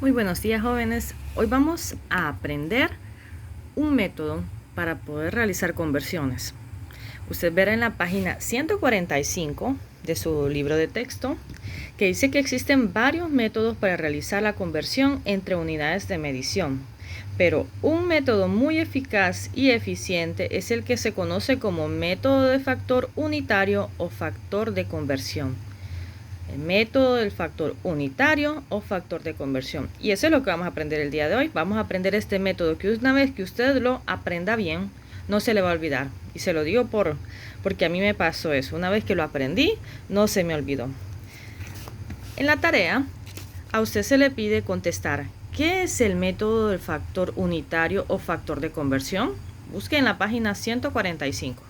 Muy buenos días, jóvenes. Hoy vamos a aprender un método para poder realizar conversiones. Usted verá en la página 145 de su libro de texto que dice que existen varios métodos para realizar la conversión entre unidades de medición, pero un método muy eficaz y eficiente es el que se conoce como método de factor unitario o factor de conversión. El método del factor unitario o factor de conversión. Y eso es lo que vamos a aprender el día de hoy. Vamos a aprender este método que una vez que usted lo aprenda bien, no se le va a olvidar. Y se lo digo porque a mí me pasó eso. Una vez que lo aprendí, no se me olvidó. En la tarea, a usted se le pide contestar: ¿qué es el método del factor unitario o factor de conversión? Busque en la página 145.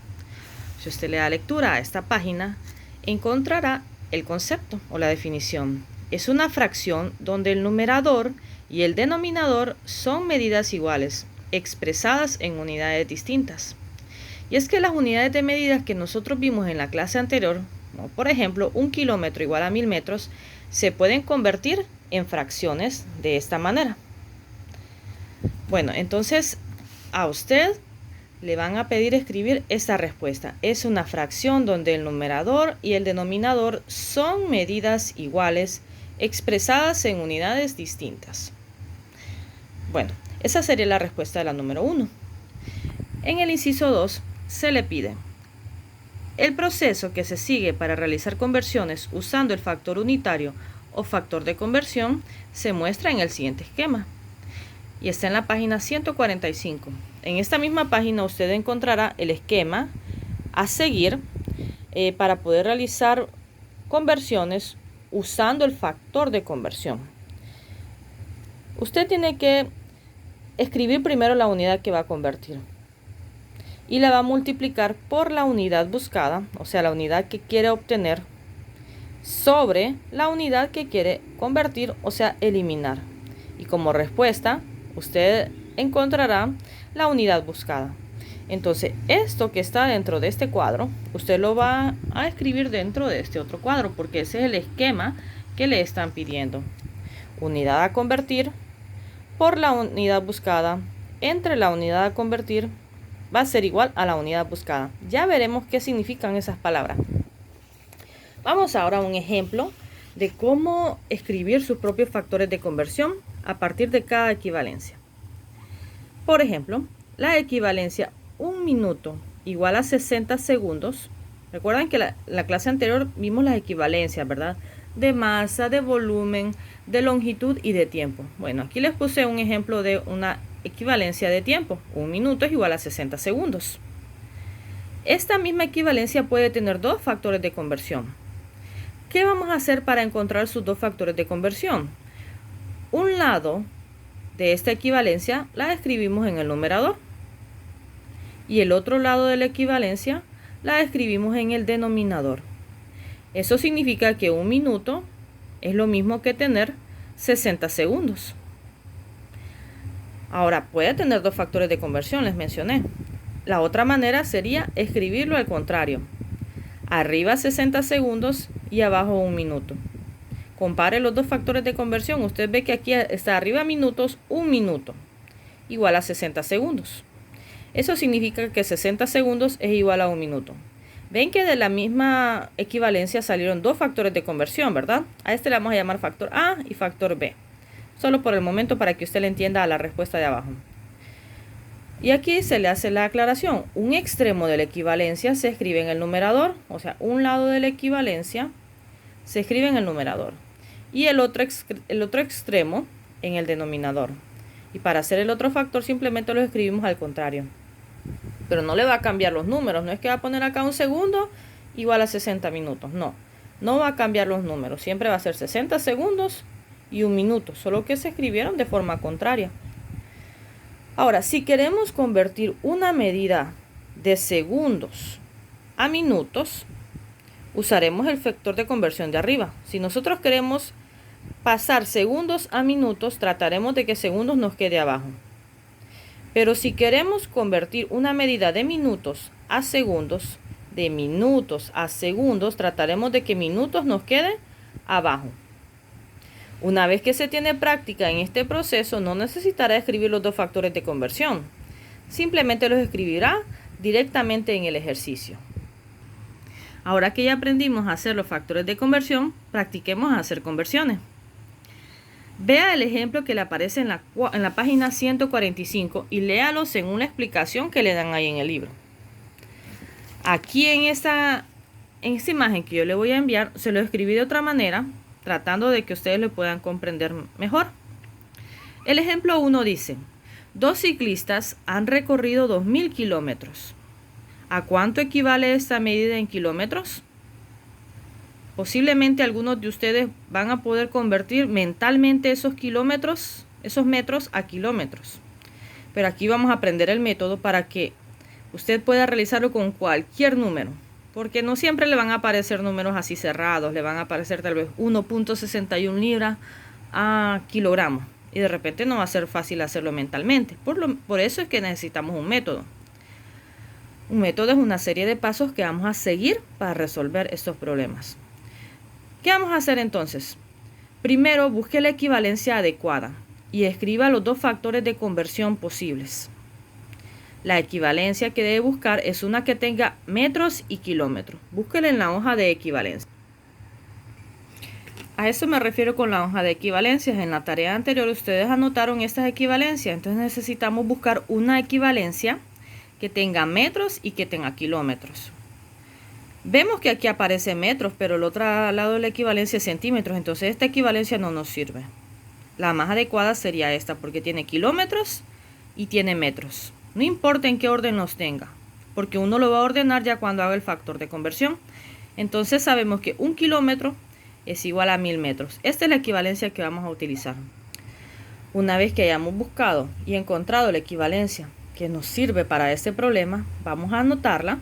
Si usted le da lectura a esta página, encontrará el concepto o la definición. Es una fracción donde el numerador y el denominador son medidas iguales, expresadas en unidades distintas. Y es que las unidades de medidas que nosotros vimos en la clase anterior, como por ejemplo 1 kilómetro igual a 1000 metros, se pueden convertir en fracciones de esta manera. Bueno, entonces a usted le van a pedir escribir esta respuesta. Es una fracción donde el numerador y el denominador son medidas iguales, expresadas en unidades distintas. Bueno, esa sería la respuesta de la número 1. En el inciso 2 se le pide: el proceso que se sigue para realizar conversiones usando el factor unitario o factor de conversión se muestra en el siguiente esquema. Y está en la página 145. En esta misma página usted encontrará el esquema a seguir para poder realizar conversiones usando el factor de conversión. Usted tiene que escribir primero la unidad que va a convertir y la va a multiplicar por la unidad buscada, o sea, la unidad que quiere obtener, sobre la unidad que quiere convertir, o sea, eliminar. Y como respuesta, usted encontrará la unidad buscada. Entonces, esto que está dentro de este cuadro, usted lo va a escribir dentro de este otro cuadro, porque ese es el esquema que le están pidiendo. Unidad a convertir por la unidad buscada entre la unidad a convertir va a ser igual a la unidad buscada. Ya veremos qué significan esas palabras. Vamos ahora a un ejemplo de cómo escribir sus propios factores de conversión a partir de cada equivalencia. Por ejemplo, la equivalencia 1 minuto igual a 60 segundos. Recuerdan que la clase anterior vimos las equivalencias, ¿verdad? De masa, de volumen, de longitud y de tiempo. Bueno, aquí les puse un ejemplo de una equivalencia de tiempo. 1 minuto es igual a 60 segundos. Esta misma equivalencia puede tener dos factores de conversión. ¿Qué vamos a hacer para encontrar sus dos factores de conversión? Un lado de esta equivalencia la escribimos en el numerador y el otro lado de la equivalencia la escribimos en el denominador. Eso significa que 1 minuto es lo mismo que tener 60 segundos. Ahora, puede tener dos factores de conversión, les mencioné. La otra manera sería escribirlo al contrario. Arriba 60 segundos y abajo 1 minuto. Compare los dos factores de conversión. Usted ve que aquí está arriba minutos, 1 minuto, igual a 60 segundos. Eso significa que 60 segundos es igual a 1 minuto. Ven que de la misma equivalencia salieron dos factores de conversión, ¿verdad? A este le vamos a llamar factor A y factor B. Solo por el momento para que usted le entienda a la respuesta de abajo. Y aquí se le hace la aclaración. Un extremo de la equivalencia se escribe en el numerador, o sea, un lado de la equivalencia se escribe en el numerador y el otro extremo en el denominador. Y para hacer el otro factor simplemente lo escribimos al contrario. Pero no le va a cambiar los números, no es que va a poner acá 1 segundo igual a 60 minutos, no va a cambiar los números, siempre va a ser 60 segundos y 1 minuto, solo que se escribieron de forma contraria. Ahora, si queremos convertir una medida de segundos a minutos, usaremos el factor de conversión de arriba. Si nosotros queremos pasar segundos a minutos, trataremos de que segundos nos quede abajo. Pero si queremos convertir una medida de minutos a segundos, trataremos de que minutos nos quede abajo. Una vez que se tiene práctica en este proceso, no necesitará escribir los dos factores de conversión. Simplemente los escribirá directamente en el ejercicio. Ahora que ya aprendimos a hacer los factores de conversión, practiquemos a hacer conversiones. Vea el ejemplo que le aparece en la página 145 y léalo según la explicación que le dan ahí en el libro. Aquí en esta imagen que yo le voy a enviar, se lo escribí de otra manera, tratando de que ustedes lo puedan comprender mejor. El ejemplo 1 dice: 2 ciclistas han recorrido 2000 kilómetros. ¿A cuánto equivale esta medida en kilómetros? Posiblemente algunos de ustedes van a poder convertir mentalmente esos metros a kilómetros. Pero aquí vamos a aprender el método para que usted pueda realizarlo con cualquier número. Porque no siempre le van a aparecer números así cerrados, le van a aparecer tal vez 1.61 libras a kilogramos. Y de repente no va a ser fácil hacerlo mentalmente. Por eso es que necesitamos un método. Un método es una serie de pasos que vamos a seguir para resolver estos problemas. ¿Qué vamos a hacer entonces? Primero, busque la equivalencia adecuada y escriba los dos factores de conversión posibles. La equivalencia que debe buscar es una que tenga metros y kilómetros. Búsquela en la hoja de equivalencia. A eso me refiero con la hoja de equivalencias. En la tarea anterior ustedes anotaron estas equivalencias. Entonces necesitamos buscar una equivalencia que tenga metros y que tenga kilómetros. Vemos que aquí aparece metros, pero el otro lado de la equivalencia es centímetros. Entonces esta equivalencia no nos sirve. La más adecuada sería esta porque tiene kilómetros y tiene metros. No importa en qué orden los tenga, porque uno lo va a ordenar ya cuando haga el factor de conversión. Entonces sabemos que 1 kilómetro es igual a 1000 metros. Esta es la equivalencia que vamos a utilizar. Una vez que hayamos buscado y encontrado la equivalencia que nos sirve para este problema, vamos a anotarla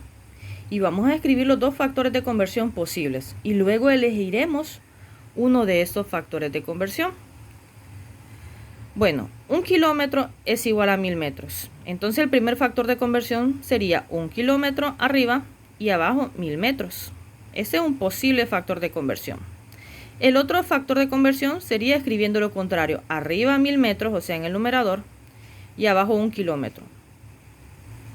y vamos a escribir los dos factores de conversión posibles. Y luego elegiremos uno de estos factores de conversión. Bueno, 1 kilómetro es igual a 1000 metros. Entonces el primer factor de conversión sería 1 kilómetro arriba y abajo 1000 metros. Este es un posible factor de conversión. El otro factor de conversión sería escribiendo lo contrario. Arriba 1000 metros, o sea en el numerador, y abajo 1 kilómetro.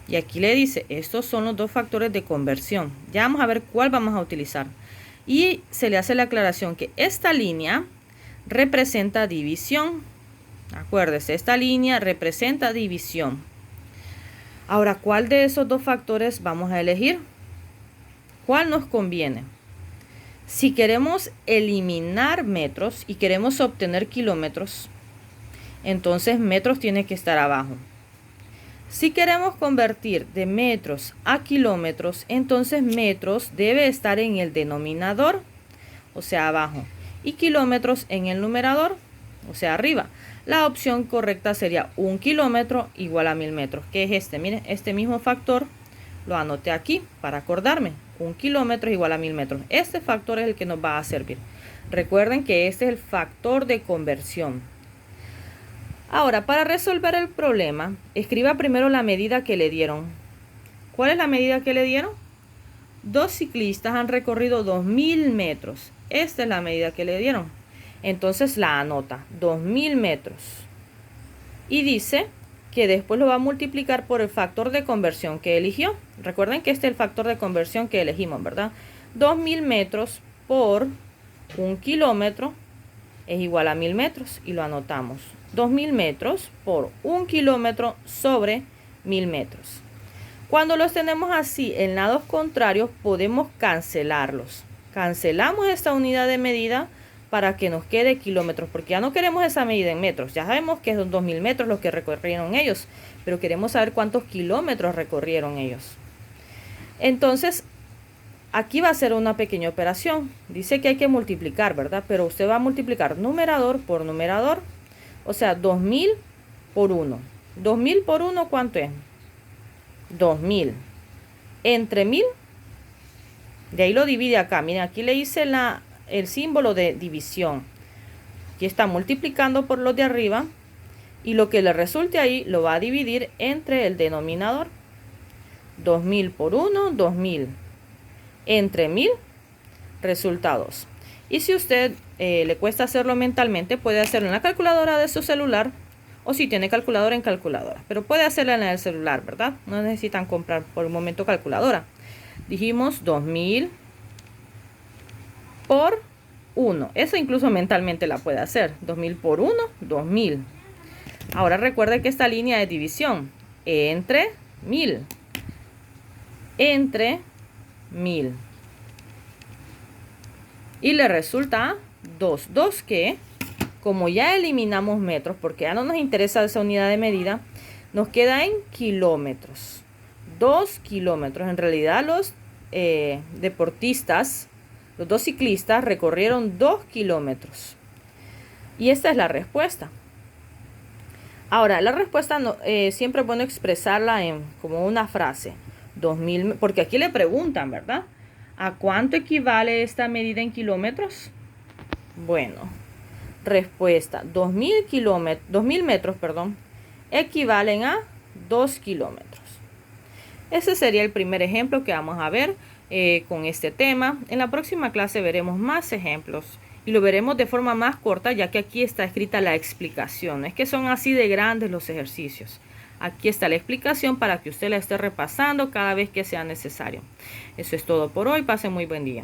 Y aquí le dice, estos son los dos factores de conversión. Ya vamos a ver cuál vamos a utilizar. Y se le hace la aclaración que esta línea representa división. Acuérdese, esta línea representa división. Ahora, ¿cuál de esos dos factores vamos a elegir? ¿Cuál nos conviene? Si queremos eliminar metros y queremos obtener kilómetros, entonces metros tiene que estar abajo. Si queremos convertir de metros a kilómetros, entonces metros debe estar en el denominador, o sea abajo, y kilómetros en el numerador, o sea arriba. La opción correcta sería 1 kilómetro igual a 1000 metros, que es este. Miren, este mismo factor lo anoté aquí para acordarme. 1 kilómetro igual a 1000 metros. Este factor es el que nos va a servir. Recuerden que este es el factor de conversión. Ahora, para resolver el problema, escriba primero la medida que le dieron. ¿Cuál es la medida que le dieron? 2 ciclistas han recorrido 2000 metros. Esta es la medida que le dieron. Entonces la anota, 2000 metros. Y dice que después lo va a multiplicar por el factor de conversión que eligió. Recuerden que este es el factor de conversión que elegimos, ¿verdad? 2000 metros por 1 kilómetro es igual a 1000 metros. Y lo anotamos. 2000 metros por 1 kilómetro sobre 1000 metros. Cuando los tenemos así en lados contrarios, podemos cancelarlos. Cancelamos esta unidad de medida para que nos quede kilómetros, porque ya no queremos esa medida en metros. Ya sabemos que son 2000 metros los que recorrieron ellos, pero queremos saber cuántos kilómetros recorrieron ellos. Entonces, aquí va a ser una pequeña operación. Dice que hay que multiplicar, ¿verdad? Pero usted va a multiplicar numerador por numerador, o sea, 2000 por 1. 2000 por 1, ¿cuánto es? 2000. Entre 1000, de ahí lo divide acá. Miren, aquí le hice el símbolo de división. Aquí está multiplicando por los de arriba y lo que le resulte ahí lo va a dividir entre el denominador. 2000 por 1, 2000. Entre 1000 resulta 2. Y si usted le cuesta hacerlo mentalmente, puede hacerlo en la calculadora de su celular o si tiene calculadora en calculadora. Pero puede hacerla en el celular, ¿verdad? No necesitan comprar por el momento calculadora. Dijimos 2000 por 1. Eso incluso mentalmente la puede hacer. 2000 por 1, 2000. Ahora recuerde que esta línea de división entre 1000. Entre 1000. Y le resulta 2. 2 que, como ya eliminamos metros, porque ya no nos interesa esa unidad de medida, nos queda en kilómetros. 2 kilómetros. En realidad los deportistas, los 2 ciclistas recorrieron 2 kilómetros. Y esta es la respuesta. Ahora, la respuesta siempre es bueno expresarla como una frase. 2000, porque aquí le preguntan, ¿verdad? ¿A cuánto equivale esta medida en kilómetros? Bueno, respuesta. 2000 metros, equivalen a 2 kilómetros. Ese sería el primer ejemplo que vamos a ver con este tema. En la próxima clase veremos más ejemplos y lo veremos de forma más corta, ya que aquí está escrita la explicación. Es que son así de grandes los ejercicios. Aquí está la explicación para que usted la esté repasando cada vez que sea necesario. Eso es todo por hoy. Pase muy buen día.